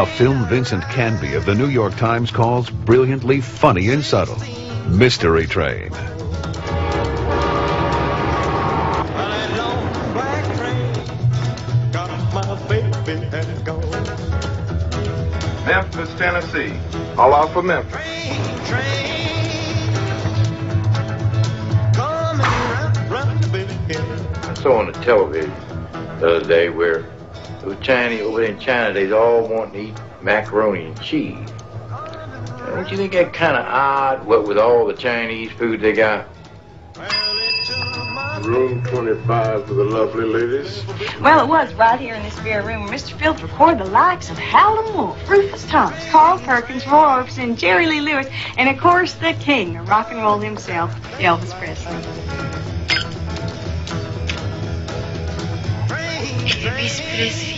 A film Vincent Canby of the New York Times calls brilliantly funny and subtle. Mystery Train. Memphis, Tennessee. All out for Memphis. I saw on the television the other day where the Chinese over there in China, they all want to eat macaroni and cheese. Don't you think that kind of odd, what with all the Chinese food they got? Room 25 for the lovely ladies. Well, it was right here in this very room where Mr. Fields recorded the likes of Howlin' Wolf, Rufus Thomas, Carl Perkins, Roy Orbison, Jerry Lee Lewis, and of course the king of rock and roll himself, Elvis Presley. Elvis Presley,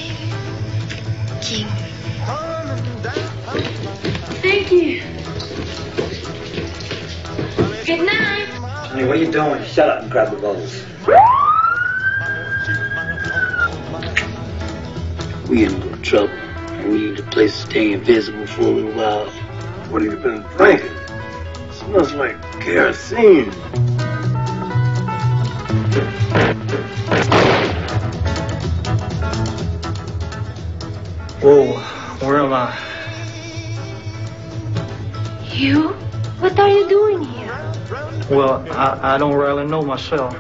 king. Thank you. Good night. Honey, what are you doing? Shut up and grab the bowls. We in a little trouble. We need a place to stay invisible for a little while. What have you been drinking? Smells like kerosene. Whoa, where am I? You? What are you doing here? Well, I don't really know myself.